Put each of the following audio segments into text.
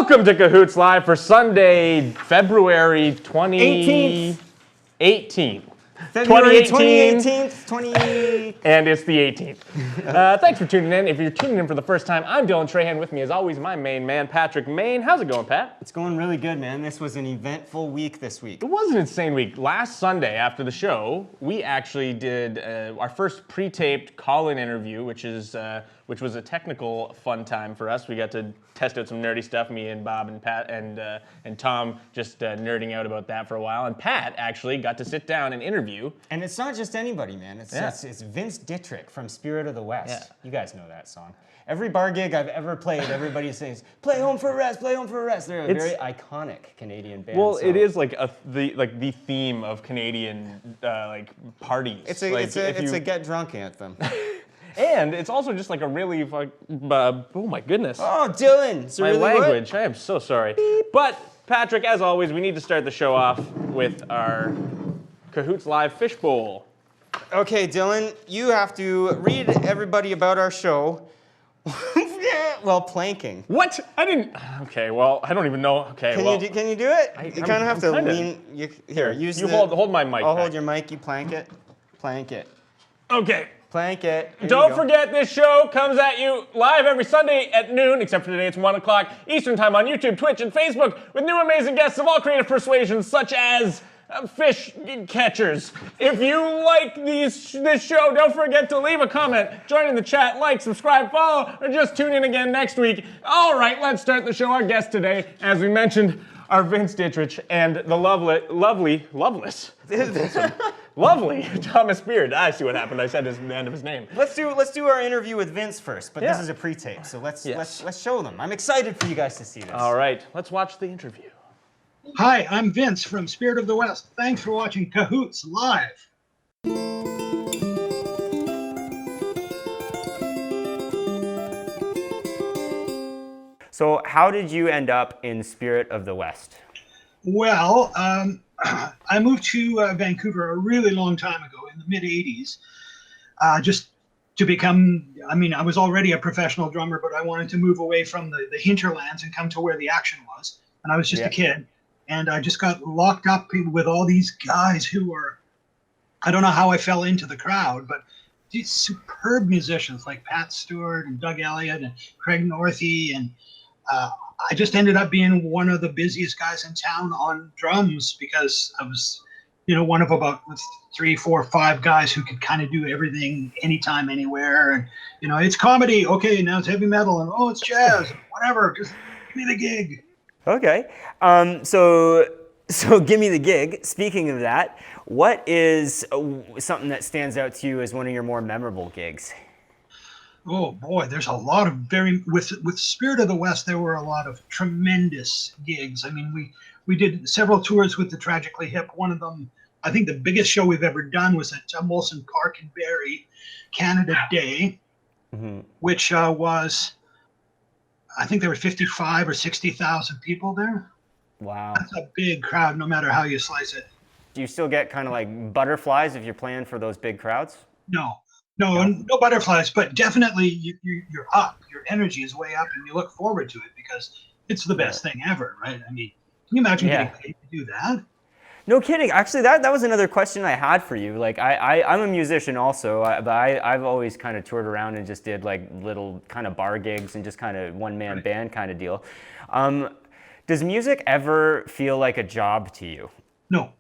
Welcome to Cahoots Live for Sunday, February 2018. February 2018. And it's the 18th. Thanks for tuning in. If you're tuning in for the first time, I'm Dylan Trahan. With me, as always, my main man, Patrick Main. How's it going, Pat? It's going really good, man. This was an eventful week this week. It was an insane week. Last Sunday, after the show, we actually did our first pre-taped call-in interview, which was a technical fun time for us. We got to test out some nerdy stuff, me and Bob and Pat and Tom just nerding out about that for a while. And Pat actually got to sit down and interview. And it's not just anybody, man. It's Vince Ditrich from Spirit of the West. Yeah. You guys know that song. Every bar gig I've ever played, everybody sings, "Play Home for a Rest, play Home for a Rest." They're a very iconic Canadian band. Well, it is like the theme of Canadian parties. It's a get drunk anthem. And it's also just like a really, oh my goodness. Oh, Dylan. My really language, what? I am so sorry. But, Patrick, as always, we need to start the show off with our Cahoots Live Fishbowl. Okay, Dylan, you have to read everybody about our show while planking. What? I didn't. Okay, well, I don't even know. Okay, Can you do it? You kind of have to lean. Here, use you hold my mic. I'll back. hold your mic. You plank it. Plank it. Okay. Plank it. Here Don't forget, this show comes at you live every Sunday at noon, except for today it's 1 o'clock Eastern Time on YouTube, Twitch, and Facebook, with new amazing guests of all creative persuasions, such as fish catchers. If you like this show, don't forget to leave a comment, join in the chat, like, subscribe, follow, or just tune in again next week. All right, let's start the show. Our guest today, as we mentioned, are Vince Ditrich and the lovely Thomas Beard. I see what happened. I said the end of his name. Let's do our interview with Vince first, but this is a pre-tape, so let's show them. I'm excited for you guys to see this. All right, let's watch the interview. Hi, I'm Vince from Spirit of the West. Thanks for watching Cahoots Live. So how did you end up in Spirit of the West? Well, I moved to Vancouver a really long time ago in the mid-'80s, just to become, I was already a professional drummer, but I wanted to move away from the hinterlands and come to where the action was. And I was just a kid. And I just got locked up with all these guys who were, I don't know how I fell into the crowd, but these superb musicians like Pat Stewart and Doug Elliott and Craig Northey. And I just ended up being one of the busiest guys in town on drums because I was, one of about 3, 4, 5 guys who could kind of do everything anytime, anywhere. And, it's comedy. Okay, now it's heavy metal. And, it's jazz. Whatever. Just give me the gig. Okay. So give me the gig. Speaking of that, what is something that stands out to you as one of your more memorable gigs? Oh boy, there's a lot of with Spirit of the West. There were a lot of tremendous gigs. I mean, we did several tours with the Tragically Hip. One of them, I think, the biggest show we've ever done was at Molson Park in Barrie, Canada Day, which was, I think there were 55 or 60,000 people there. Wow, that's a big crowd, no matter how you slice it. Do you still get kind of like butterflies if you're playing for those big crowds? No butterflies, but definitely you're up. Your energy is way up, and you look forward to it because it's the best thing ever, right? I mean, can you imagine getting paid to do that? No kidding. Actually, that was another question I had for you. Like, I'm a musician also, but I've always kind of toured around and just did like little kind of bar gigs and just kind of one-man band kind of deal. Does music ever feel like a job to you? No.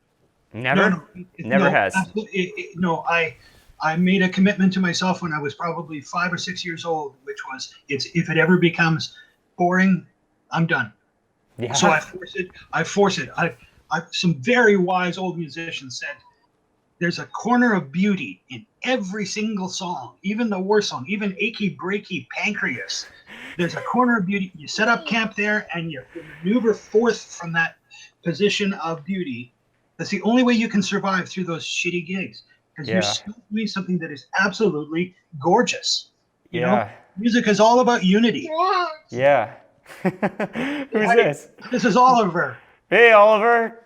Never? No, Never has? No, I made a commitment to myself when I was probably 5 or 6 years old, which was, if it ever becomes boring, I'm done. Yeah. So I force it. Some very wise old musicians said, there's a corner of beauty in every single song, even the worst song, even Achy Breaky Pancreas. There's a corner of beauty. You set up camp there and you maneuver forth from that position of beauty. That's the only way you can survive through those shitty gigs. Because you're still doing something that is absolutely gorgeous. You know? Music is all about unity. Yeah. Who's this? This is Oliver. Hey, Oliver.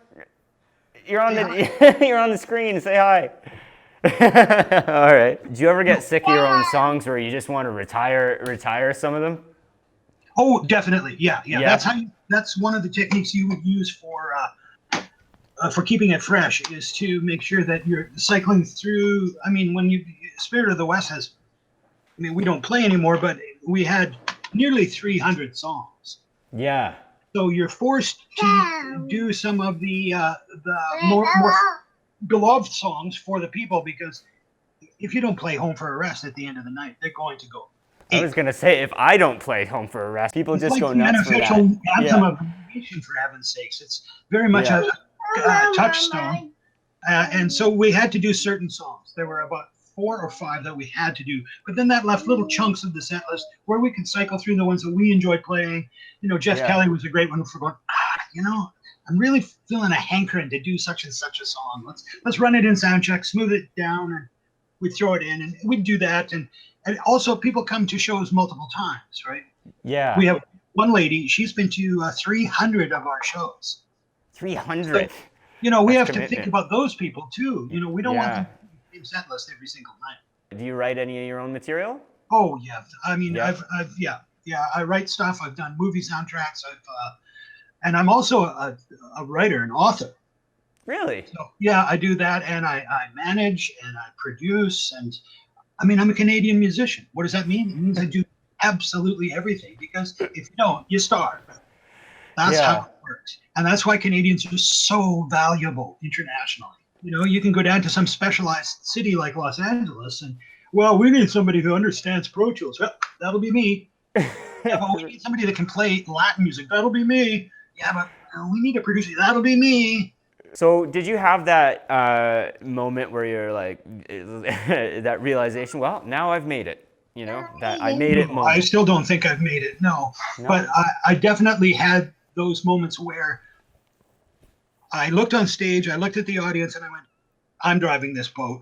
You're on the screen. Say hi. All right. Do you ever get sick of your own songs where you just want to retire some of them? Oh, definitely. Yeah. that's one of the techniques you would use for keeping it fresh, is to make sure that you're cycling through. I mean, when you Spirit of the West has, I mean, we don't play anymore, but we had nearly 300 songs. Yeah. So you're forced to do some of the more beloved songs for the people, because if you don't play Home for a Rest at the end of the night, they're going to go. I was gonna say, if I don't play Home for a Rest, people It's just like go the nuts for that. unofficial anthem Yeah. of the nation, for heaven's sakes. It's very much a touchstone. And so we had to do certain songs. There were about 4 or 5 that we had to do, but then that left little chunks of the set list where we could cycle through the ones that we enjoyed playing. You know, Jeff Yeah. Kelly was a great one for going, you know, I'm really feeling a hankering to do such and such a song. Let's run it in sound check, smooth it down, and we'd throw it in, and we'd do that. And also, people come to shows multiple times, right? Yeah. We have one lady, she's been to 300 of our shows. 300. You know, we That's have to think commitment. about those people too. You know, we don't want Yeah. them to be in set list every single night. Do you write any of your own material? Oh yeah, I mean, Yeah. yeah, I write stuff. I've done movie soundtracks. And I'm also a writer, an author. Really? So yeah, I do that, and I manage and I produce, and I mean, I'm a Canadian musician. What does that mean? It means I do absolutely everything, because if you don't, you starve. That's Yeah. how it works, and that's why Canadians are so valuable internationally. You know, you can go down to some specialized city like Los Angeles, and well, we need somebody who understands Pro Tools. Well, that'll be me. Yeah, but we need somebody that can play Latin music. That'll be me. Yeah, but we need a producer. That'll be me. So did you have that moment where you're like, that realization, well, now I've made it, you know, that I made it I moment? still don't think I've made it, no. But I definitely had those moments where I looked on stage, I looked at the audience, and I went, I'm driving this boat.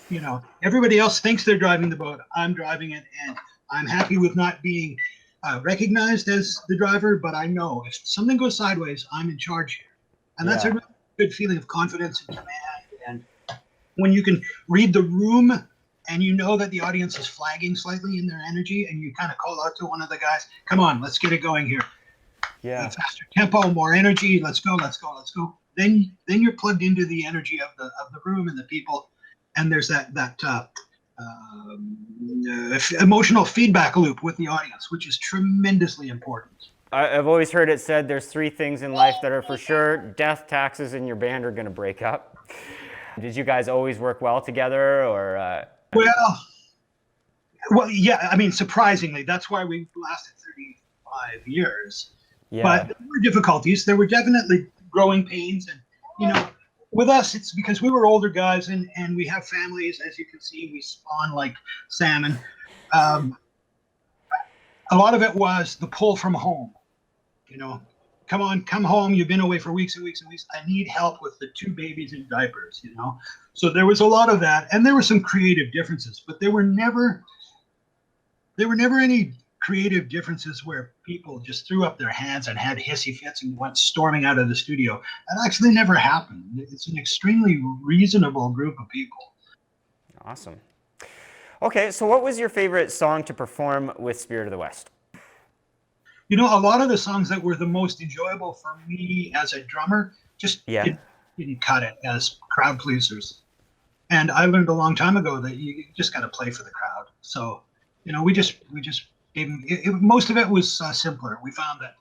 You know, everybody else thinks they're driving the boat. I'm driving it, and I'm happy with not being recognized as the driver, but I know if something goes sideways, I'm in charge here. And that's a really good feeling of confidence and command. And when you can read the room and you know that the audience is flagging slightly in their energy, and you kind of call out to one of the guys, come on, let's get it going here. Yeah. Faster tempo, more energy, let's go. Then you're plugged into the energy of the room and the people, and there's that emotional feedback loop with the audience, which is tremendously important. I've always heard it said there's 3 things in life that are for sure: death, taxes, and your band are going to break up. Did you guys always work well together, or? Well, yeah. I mean, surprisingly, that's why we lasted 35 years. Yeah. But there were difficulties. There were definitely growing pains, and you know, with us, it's because we were older guys, and we have families. As you can see, we spawn like salmon. A lot of it was the pull from home. You know, come on, come home. You've been away for weeks and weeks and weeks. I need help with the 2 babies in diapers, you know? So there was a lot of that. And there were some creative differences, but there were never any creative differences where people just threw up their hands and had hissy fits and went storming out of the studio. That actually never happened. It's an extremely reasonable group of people. Awesome. Okay, so what was your favorite song to perform with Spirit of the West? You know, a lot of the songs that were the most enjoyable for me as a drummer just didn't cut it as crowd pleasers. And I learned a long time ago that you just got to play for the crowd. So, you know, we just gave them, most of it was simpler. We found that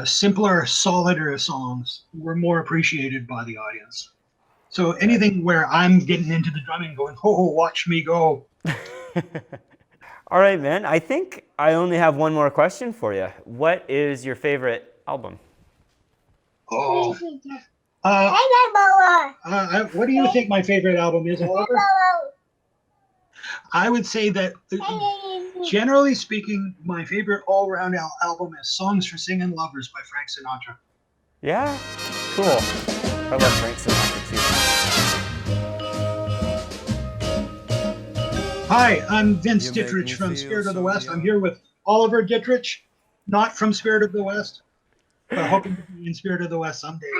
simpler, solider songs were more appreciated by the audience. So anything where I'm getting into the drumming going, oh, watch me go. All right, man. I think I only have one more question for you. What is your favorite album? Oh. What do you think my favorite album is, Oliver? I would say that, generally speaking, my favorite all-around album is Songs for Singing Lovers by Frank Sinatra. Yeah? Cool. I love Frank Sinatra too. Hi, I'm Vince Ditrich from Spirit of the West. I'm here with Oliver Ditrich, not from Spirit of the West, but hoping to be in Spirit of the West someday.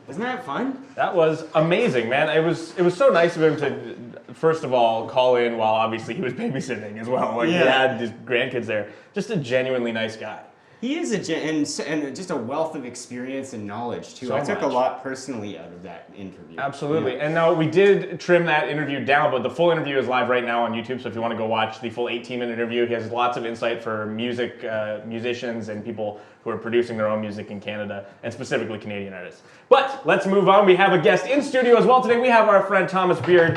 Isn't that fun? fun? That was amazing, man. It was so nice of him to, first of all, call in while obviously he was babysitting as well. Like he had his grandkids there. Just a genuinely nice guy. He is and just a wealth of experience and knowledge too. So I took much. a lot personally out of that interview. Absolutely. And now we did trim that interview down, but the full interview is live right now on YouTube. So if you want to go watch the full 18-minute interview, he has lots of insight for musicians and people who are producing their own music in Canada, and specifically Canadian artists. But let's move on. We have a guest in studio as well today. We have our friend Thomas Beard.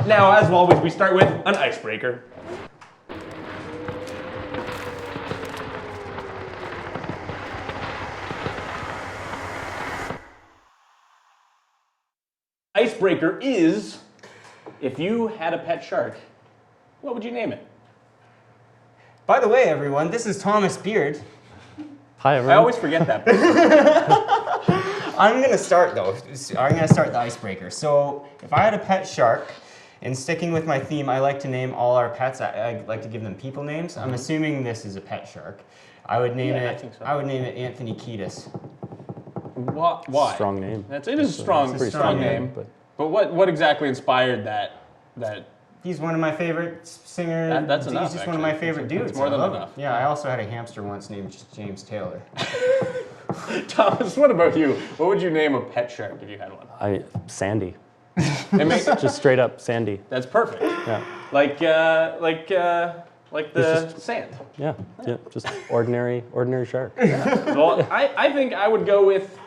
Now, as always, we start with an icebreaker. Icebreaker is, if you had a pet shark, what would you name it? By the way, everyone, this is Thomas Beard. Hi, everyone. I always forget that. I'm gonna start though. I'm gonna start the icebreaker. So, if I had a pet shark, and sticking with my theme, I like to name all our pets. I like to give them people names. I'm assuming this is a pet shark. I would name I it. think so. I would name it Anthony Kiedis. Why? Strong name. It is a strong, pretty strong strong name. but But what exactly inspired that? He's one of my favorite singers. That's enough, He's just one of my actually. favorite That's dudes. more I than love him. enough. Yeah, I also had a hamster once named James Taylor. Thomas, what about you? What would you name a pet shark if you had one? Sandy. It makes, Just straight up Sandy. that's perfect. Yeah. Like the sand. Yeah. Just ordinary shark. Well, I think I would go with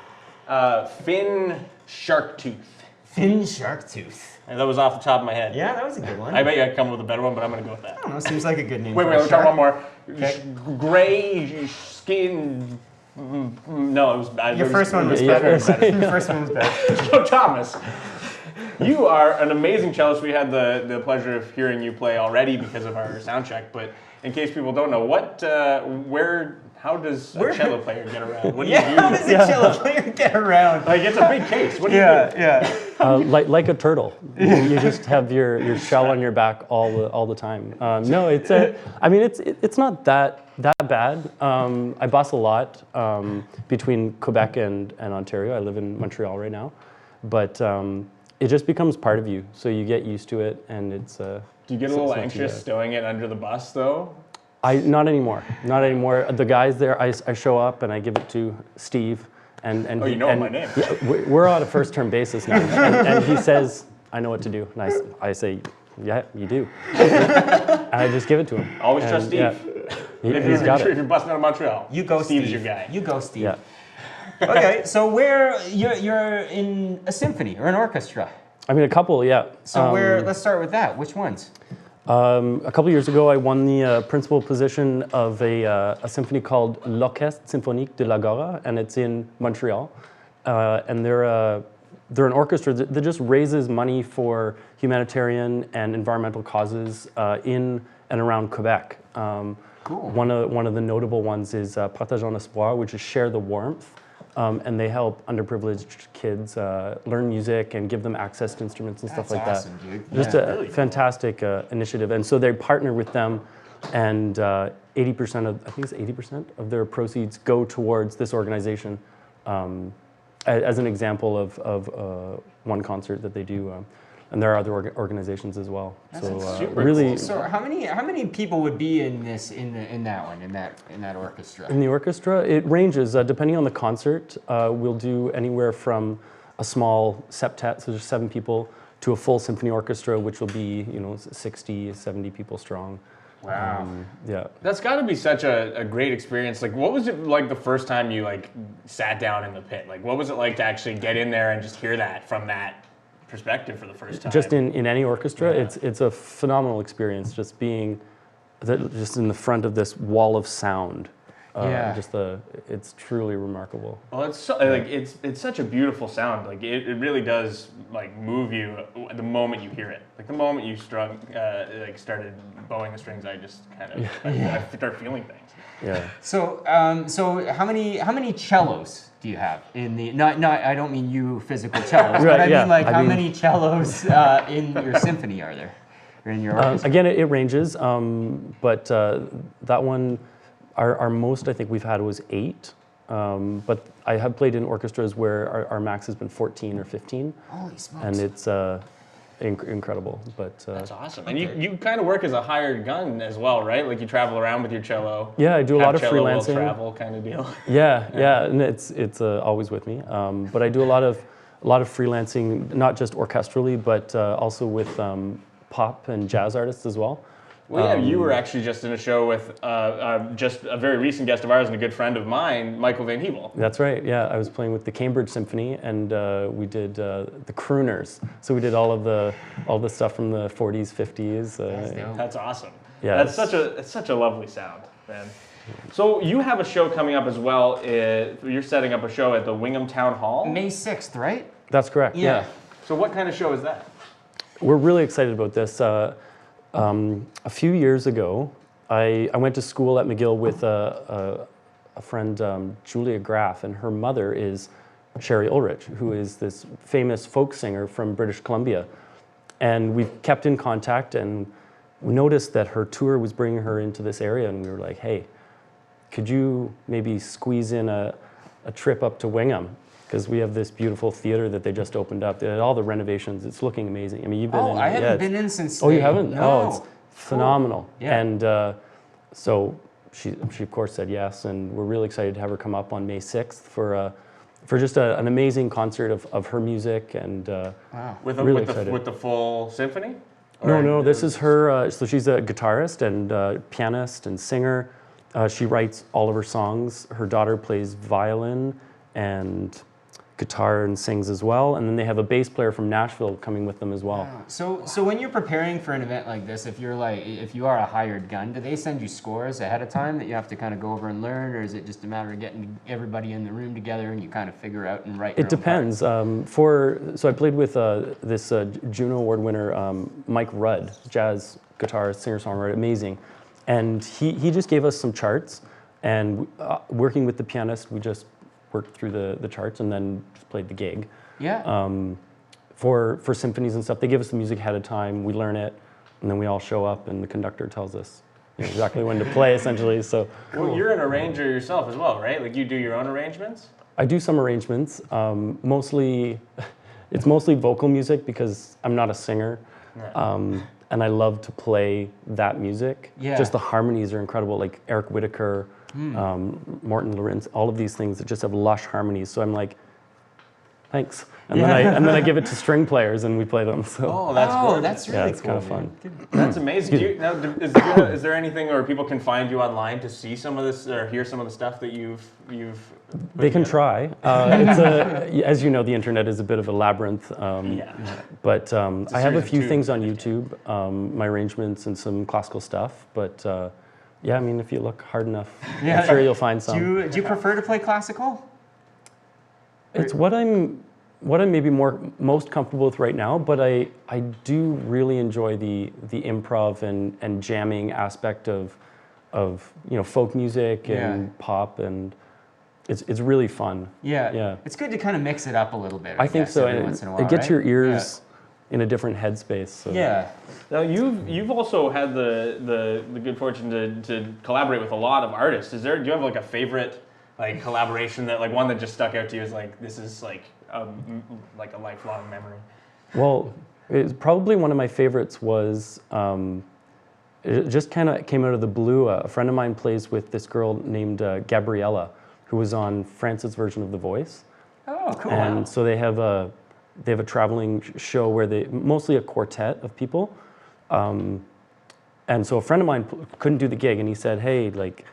Finn Sharktooth. Finn Sharktooth. And that was off the top of my head. Yeah, that was a good one. I bet you I'd come up with a better one, but I'm gonna go with that. I don't know, seems like a good name. Wait, for let a me try shark. one more. Okay. Gray skin. No, it was bad. Your first one was Yeah, better. yeah. Your first one was better. So Thomas, you are an amazing cellist. We had the pleasure of hearing you play already because of our sound check. But in case people don't know, how does a cello player get around? What do you How do? does a cello player get around? Like it's a big case. What do you do? Yeah. Like a turtle. You just have your shell on your back all the time. No, it's not that bad. I bus a lot between Quebec and Ontario. I live in Montreal right now, but it just becomes part of you. So you get used to it, and it's. Do you get a little anxious stowing it under the bus though? Not anymore. Not anymore. The guys there, I show up and I give it to Steve, and Oh, you know my name. Yeah, we're on a first term basis now, and he says, "I know what to do," and I say, "Yeah, you do," and I just give it to him. Always And, trust Steve. Yeah, he's got If it. you're busting out of Montreal, You go, Steve's Steve. your guy. You go, Steve. Yeah. Okay, so you're in a symphony or an orchestra. I mean, a couple, yeah. So let's start with that. Which ones? A couple years ago, I won the principal position of a symphony called L'Orchestre Symphonique de l'Agora, and it's in Montreal. And they're an orchestra that just raises money for humanitarian and environmental causes in and around Quebec. Cool. One of the notable ones is Partageons l'Espoir, which is Share the Warmth. And they help underprivileged kids learn music and give them access to instruments and stuff like awesome, that. dude. Just a fantastic initiative. And so they partner with them, and 80% of their proceeds go towards this organization. As an example of one concert that they do, and there are other organizations as well. That's so super really, cool. So how many people would be in that orchestra? in the orchestra, it ranges depending on the concert. We'll do anywhere from a small septet, so there's 7 people, to a full symphony orchestra, which will be 60, 70 people strong. Wow. Yeah. That's got to be such a great experience. Like, what was it like the first time you sat down in the pit? Like, what was it like to actually get in there and just hear that from that perspective for the first time? Just in any orchestra, Yeah. it's a phenomenal experience. Just being just in the front of this wall of sound. Yeah. It's truly remarkable. Well, it's so, it's such a beautiful sound. Like it really does move you the moment you hear it. Like the moment you started bowing the strings, I just kind of I start feeling things. Yeah. So how many cellos do you have in the? Not I don't mean you physical cellos, but Right, I yeah. mean I how mean- many cellos in your symphony are there, or in your orchestra? Again, it ranges, but that one, our most I think we've had was 8. but I have played in orchestras where our max has been 14 or 15. Holy smokes. And it's incredible. But That's awesome. And you kind of work as a hired gun as well, right? Like you travel around with your cello. yeah, I do a lot of cello will freelancing. travel kind of deal. Yeah, and it's always with me. But I do a lot of freelancing, not just orchestrally, but also with pop and jazz artists as well. Well, yeah, you were actually just in a show with just a very recent guest of ours and a good friend of mine, Michael Van Hevel. That's right. Yeah, I was playing with the Cambridge Symphony, and we did the crooners. So we did all the stuff from the 40s, 50s. That's awesome. Yeah, it's such a lovely sound, man. So you have a show coming up as well. You're setting up a show at the Wingham Town Hall. May 6th, right? That's correct. Yeah. So what kind of show is that? We're really excited about this. A few years ago, I went to school at McGill with a friend, Julia Graff, and her mother is Sherry Ulrich, who is this famous folk singer from British Columbia. And we've kept in contact, and we noticed that her tour was bringing her into this area, and we were like, hey, could you maybe squeeze in a trip up to Wingham? Because we have this beautiful theater that they just opened up. They had all the renovations. It's looking amazing. I mean, you've been in. I haven't been in since. Oh, you haven't? No. Oh, it's phenomenal. Cool. Yeah. And so she of course said yes, and we're really excited to have her come up on May 6th for just an amazing concert of her music, and With really excited. with the full symphony? No, this is her. So she's a guitarist and pianist and singer. She writes all of her songs. Her daughter plays violin and guitar and sings as well, and then they have a bass player from Nashville coming with them as well. Wow. So when you're preparing for an event like this, if you are a hired gun, do they send you scores ahead of time that you have to kind of go over and learn, or is it just a matter of getting everybody in the room together and you kind of figure out and write? It depends. So I played with this Juno Award winner, Mike Rudd, jazz guitarist, singer-songwriter, amazing, and he just gave us some charts, and working with the pianist, we just worked through the charts and then just played the gig. Yeah. For symphonies and stuff, they give us the music ahead of time, we learn it, and then we all show up and the conductor tells us exactly when to play, essentially. So. Well, you're an arranger yourself as well, right? Like you do your own arrangements? I do some arrangements. It's mostly vocal music because I'm not a singer. Yeah. And I love to play that music. Yeah. Just the harmonies are incredible, like Eric Whitacre, Morton Lorenz, all of these things that just have lush harmonies. So I'm like, thanks. And then I give it to string players and we play them. So Oh, that's gorgeous. that's really yeah, it's cool. kind of fun. That's amazing. Is there anything where people can find you online to see some of this or hear some of the stuff that you've They can try. As you know, the internet is a bit of a labyrinth. But I have a few things on YouTube, my arrangements and some classical stuff. But yeah, I mean, if you look hard enough, I'm sure you'll find some. Do you prefer to play classical? It's what I'm maybe most comfortable with right now. But I do really enjoy the improv and jamming aspect of folk music and pop, and it's really fun. Yeah. It's good to kind of mix it up a little bit. I think guess, so. every once in a while, it gets right? your ears in a different headspace. So. Yeah. Now you've also had the good fortune to collaborate with a lot of artists. Do you have like a favorite like collaboration that like one that just stuck out to you as like this is like a lifelong memory? Well, probably one of my favorites was it just kind of came out of the blue. A friend of mine plays with this girl named Gabriella, who was on France's version of The Voice. Oh, cool. And so they have a traveling show where mostly a quartet of people. And so a friend of mine couldn't do the gig, and he said, hey, like,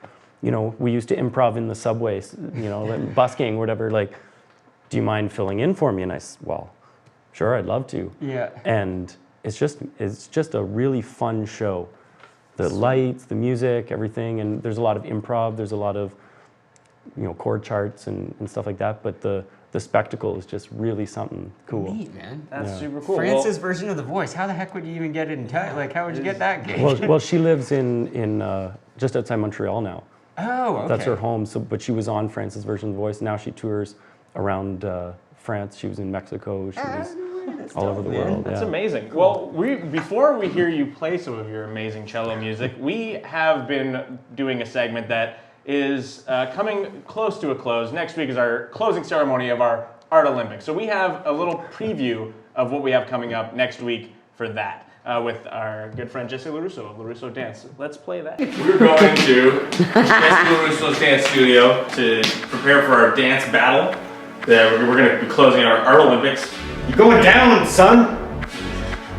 we used to improv in the subways, busking, whatever, like, do you mind filling in for me? And I said, well, sure, I'd love to. Yeah. And it's just a really fun show. The lights, the music, everything, and there's a lot of improv, there's a lot of, chord charts and stuff like that, but the spectacle is just really something cool. Neat, man. That's super cool. France's version of The Voice. How the heck would you even get in touch? Like, how would you get that gig? Well, she lives in just outside Montreal now. Oh, okay. That's her home. So, but she was on France's version of The Voice. Now she tours around France. She was in Mexico. She was all over the world. That's yeah. amazing. Well, before we hear you play some of your amazing cello music, we have been doing a segment that is coming close to a close. Next week is our closing ceremony of our Art Olympics. So we have a little preview of what we have coming up next week for that. With our good friend Jesse LaRusso of LaRusso Dance. Let's play that. We're going to Jesse LaRusso's dance studio to prepare for our dance battle. We're going to be closing our Art Olympics. You're going down, son.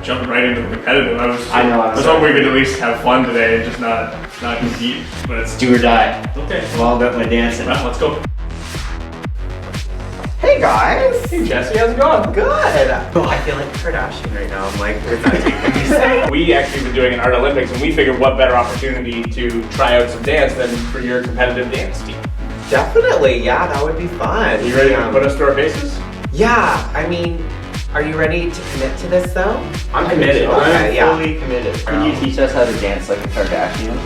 Jumping right into the competitive. I was I'm hoping we could at least have fun today and just not compete. But it's Do or die. okay. I'm all about my dancing. Well, let's go. Hey guys! Hey Jesse, how's it going? Good! Oh, I feel like a Kardashian right now. I'm like, where's that taking me? So? We actually been doing an Art Olympics, and we figured what better opportunity to try out some dance than for your competitive dance team. Definitely, yeah, that would be fun. You ready to put us to our paces? Yeah, I mean, are you ready to commit to this though? I'm committed. Okay, I'm yeah. fully committed. Can you teach us how to dance like a Kardashian?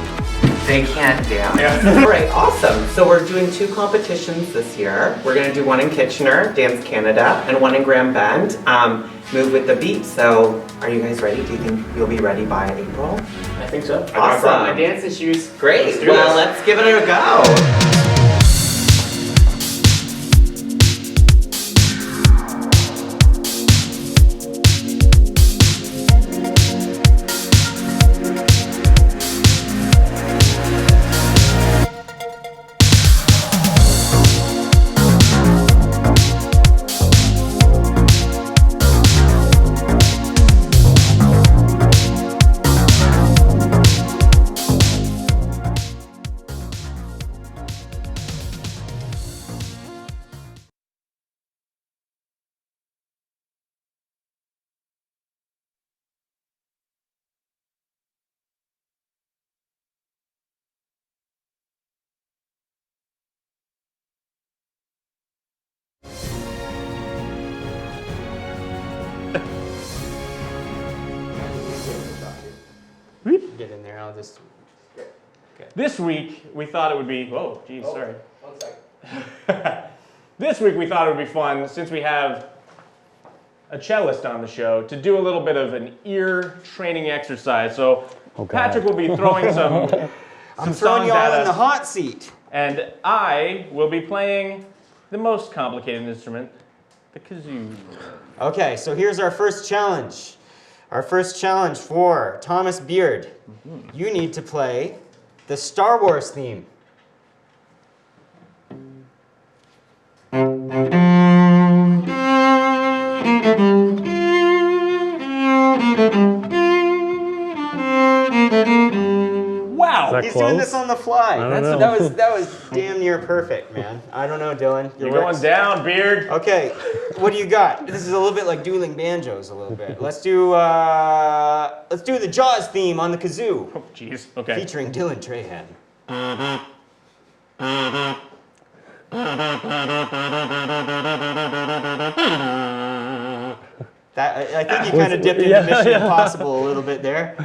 They can't dance. Yeah. All right, awesome. So we're doing 2 competitions this year. We're gonna do one in Kitchener, Dance Canada, and one in Grand Bend, Move with the Beat. So are you guys ready? Do you think you'll be ready by April? I think so. Awesome. My dancing shoes. Great, Let's do well, this. let's give it a go. Get in there. I'll just. This week, we thought it would be, whoa, geez, sorry. 1 second. This week, we thought it would be fun, since we have a cellist on the show, to do a little bit of an ear training exercise. So Patrick will be throwing some I'm throwing songs you all at in the us, hot seat. and I will be playing the most complicated instrument, the kazoo. Okay, so here's our first challenge. Our first challenge for Thomas Beard. You need to play the Star Wars theme. Wow! That He's doing close? this on the fly. I don't know. That was damn near perfect, man. I don't know, Dylan. You're going down, Beard. Okay, what do you got? This is a little bit like dueling banjos, a little bit. Let's do the Jaws theme on the kazoo, Oh, jeez. Okay. featuring Dylan Trahan. That I think you kind of dipped into Mission Impossible a little bit there.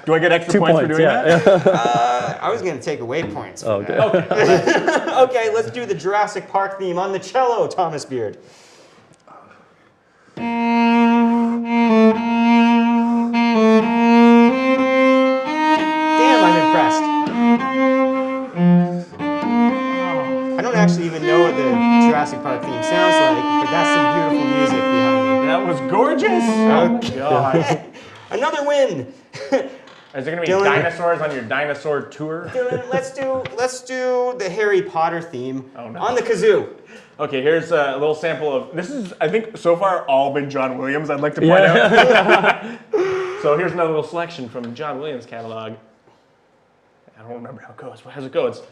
Do I get extra 2 points for points. doing Yeah. that? yeah. I was gonna take away points. For Okay. that. Okay, let's do the Jurassic Park theme on the cello, Thomas Beard. Damn, I'm impressed. I don't actually even know what the Jurassic Park theme sounds like, but that's some beautiful music behind me. That was gorgeous. Okay. God. Another win. Is there gonna be Dylan. dinosaurs on your dinosaur tour? Dylan, let's do the Harry Potter theme Oh, no. on the kazoo. Okay, here's a little sample of, this is, I think, so far all been John Williams, I'd like to point out. So here's another little selection from John Williams' catalog. I don't remember how it goes. How's it go? It's...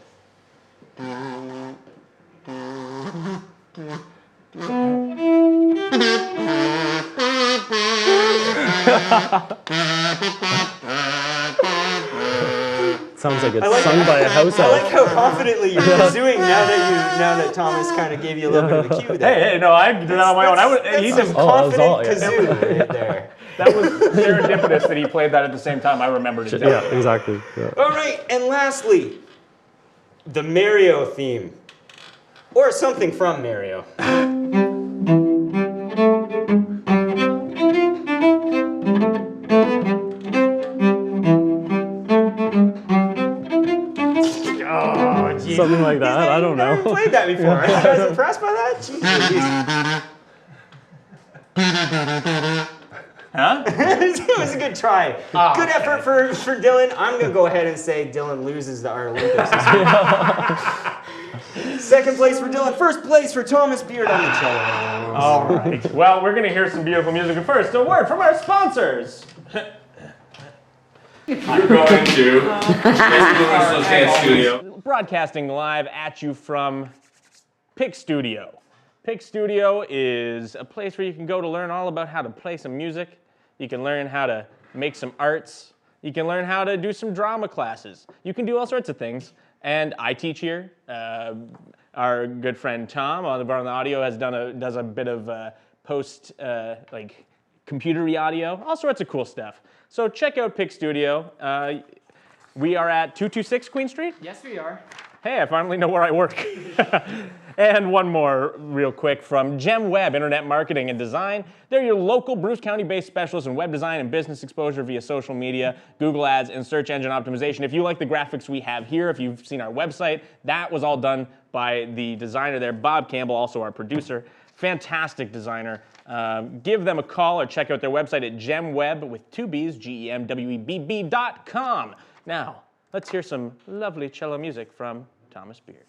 Sounds like it's like- sung by a house I elf. like how confidently you're kazooing now that Thomas kind of gave you a little bit of a cue there. Hey, no, I did that on my own. That's He some just, Oh, that was confident all, yeah. kazoo right there. that was serendipitous that he played that at the same time. I remembered it. Yeah, exactly. Yeah. All right, and lastly, the Mario theme, or something from Mario. something like that. I don't Never know. played that before. Are you guys impressed by that? Jeez. Huh? It was a good try. Good effort for Dylan. I'm going to go ahead and say Dylan loses our Olympics this week. Second place for Dylan. First place for Thomas Beard on the cello. All right. Well, we're going to hear some beautiful music. But first, a word from our sponsors. You're going to National Dance Studio. Broadcasting live at you from Pick Studio. Pick Studio is a place where you can go to learn all about how to play some music. You can learn how to make some arts. You can learn how to do some drama classes. You can do all sorts of things. And I teach here. Our good friend Tom on the audio does a bit of post like computery audio, all sorts of cool stuff. So check out Pick Studio. We are at 226 Queen Street. Yes, we are. Hey, I finally know where I work. And one more real quick from Gem Web, Internet Marketing and Design. They're your local Bruce County-based specialists in web design and business exposure via social media, Google Ads, and search engine optimization. If you like the graphics we have here, if you've seen our website, that was all done by the designer there, Bob Campbell, also our producer. Fantastic designer. Give them a call or check out their website at gemweb with 2 B's, GEMWEBB.com. Now, let's hear some lovely cello music from Thomas Beard.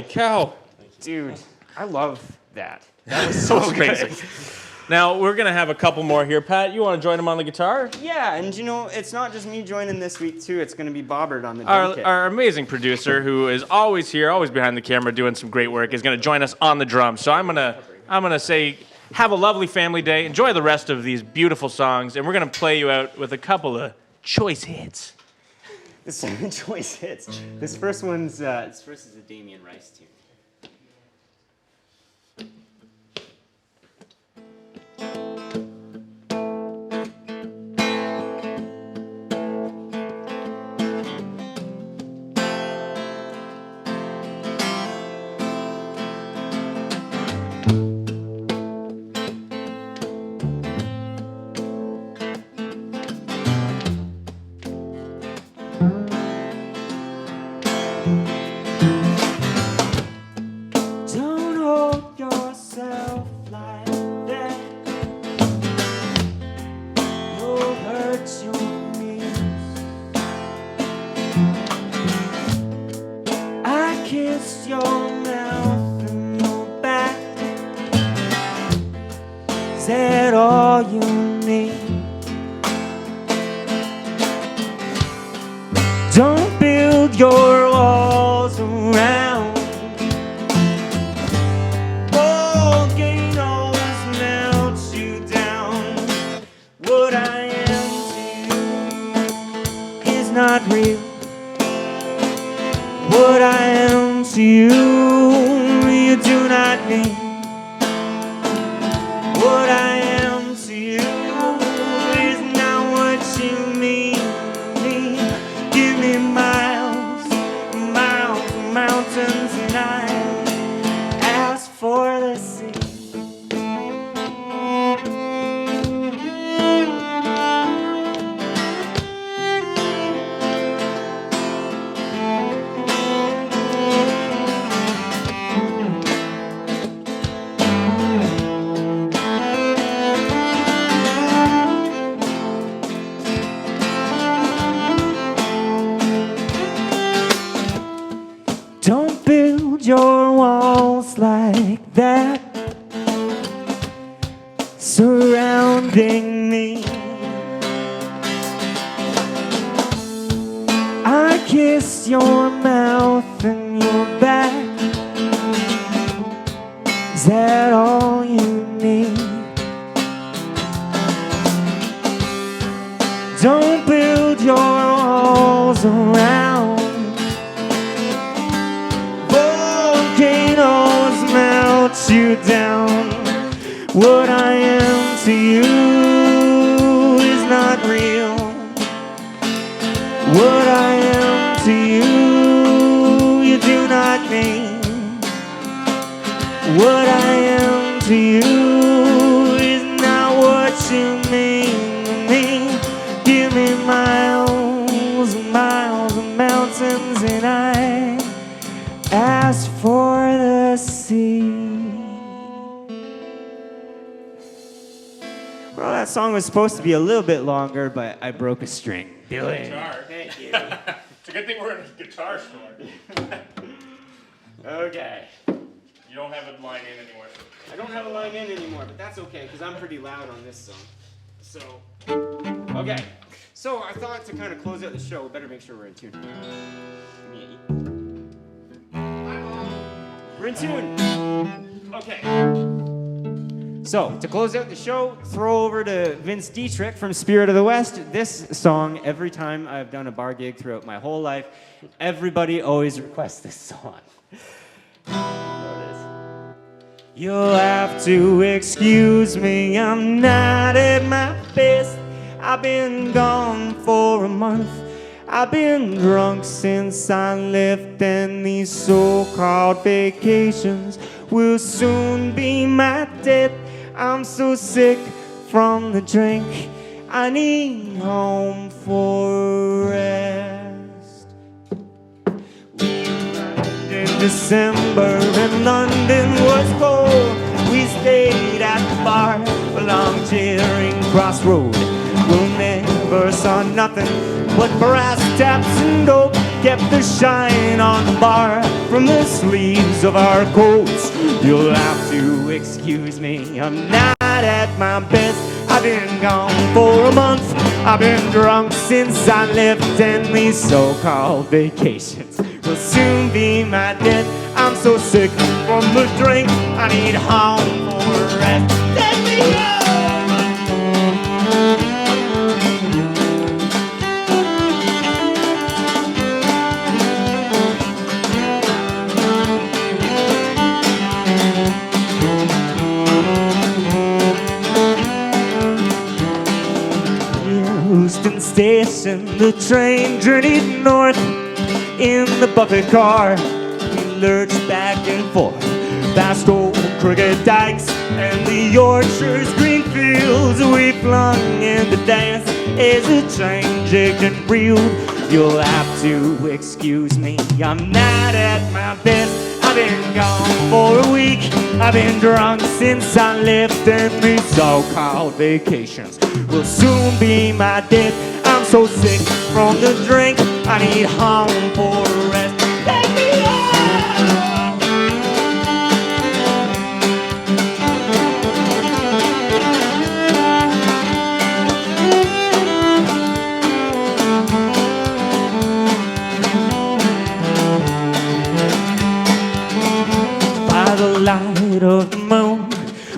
cow. Dude, I love that. That was so amazing. Now, we're going to have a couple more here. Pat, you want to join him on the guitar? Yeah, and you know, it's not just me joining this week, too. It's going to be Bobbert on the drum Our, kit. our amazing producer, who is always here, always behind the camera, doing some great work, is going to join us on the drums. So I'm gonna say, have a lovely family day. Enjoy the rest of these beautiful songs, and we're going to play you out with a couple of choice hits. This choice hits. This first is a Damien Rice tune. Don't hold yourself like that. You'll hurt your knees. I kissed your mouth and your back. Is that all you need? Don't build your walls around volcanoes, melt you down. What I am to you is not real. What I am to you, you do not need. What I am to you is not what you mean to me. Give me miles, miles, mountains, and I ask for the sea. Don't build your walls like that surrounding me. I kiss your mouth and your back. Is that all you need? Don't build your walls around volcanoes, melt you down. What I am to you is not real. What I am to you, you do not mean. What I am to you is not what you mean to me. Give me miles and miles of mountains, and I ask for the sea. Well, that song was supposed to be a little bit longer, but I broke a string. Dylan. Thank you. It's a good thing we're in a guitar store. Okay. You don't have a line in anymore. I don't have a line in anymore, but that's okay, because I'm pretty loud on this song. So, okay. So I thought to kind of close out the show, we better make sure we're in tune. Give me an E. We're in tune. Okay. So, to close out the show, throw over to Vince Ditrich from Spirit of the West. This song, every time I've done a bar gig throughout my whole life, everybody always requests this song. You'll have to excuse me, I'm not at my best. I've been gone for a month. I've been drunk since I left, and these so-called vacations will soon be my death. I'm so sick from the drink, I need home for rest. We arrived in December and London was cold. We stayed at the bar along Charing Cross Road. We'll never saw nothing but brass taps and oak kept the shine on the bar from the sleeves of our coats. You'll have to excuse me, I'm not at my best. I've been gone for a month. I've been drunk since I left, and these so-called vacations will soon be my death. I'm so sick from the drink, I need home for a rest. Let me go! Houston Station, the train journeyed north in the buffet car. We lurched back and forth past old crooked dikes and the orchards, green fields. We flung into dance as the train jigged and reeled. You'll have to excuse me, I'm not at my best. I've been gone for a week. I've been drunk since I left, and these so-called vacations will soon be my death. I'm so sick from the drink, I need home for a rest. Take me home! By the light of the moon,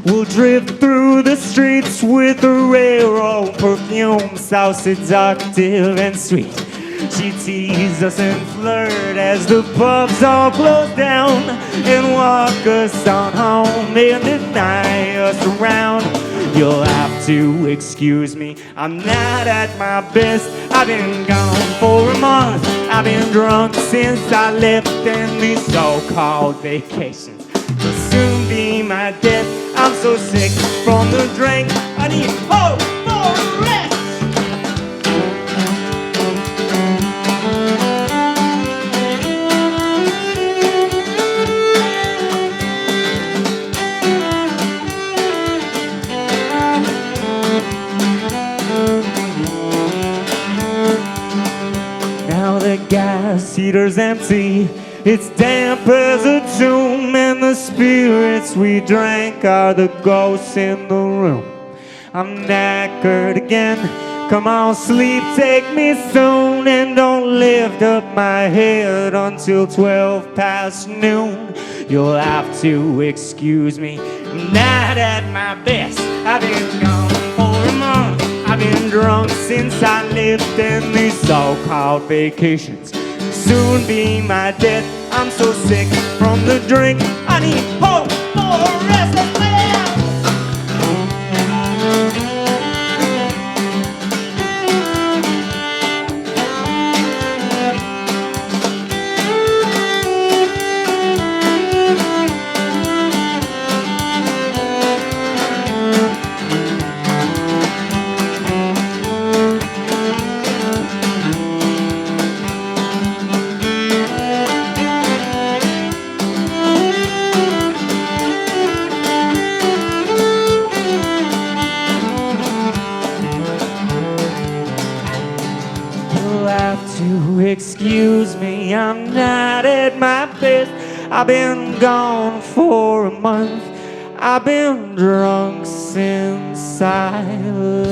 we'll drift through the streets with a railroad perfume, so seductive and sweet. She teased us and flirted as the pubs all closed down, and walk us on home and deny us around. You'll have to excuse me, I'm not at my best. I've been gone for a month. I've been drunk since I left, and these so-called vacations will soon be my death. I'm so sick from the drink, I need hope for a rest. Now the gas heater's empty, it's damp as a tomb, and the spirits we drank are the ghosts in the room. I'm knackered again, come on sleep, take me soon, and don't lift up my head until 12 past noon. You'll have to excuse me, I'm not at my best. I've been gone for a month. I've been drunk since I left, and these so-called vacations soon be my death. I'm so sick from the drink, I need hope for a rest. Let's play it out. Excuse me, I'm not at my best. I've been gone for a month. I've been drunk since I left.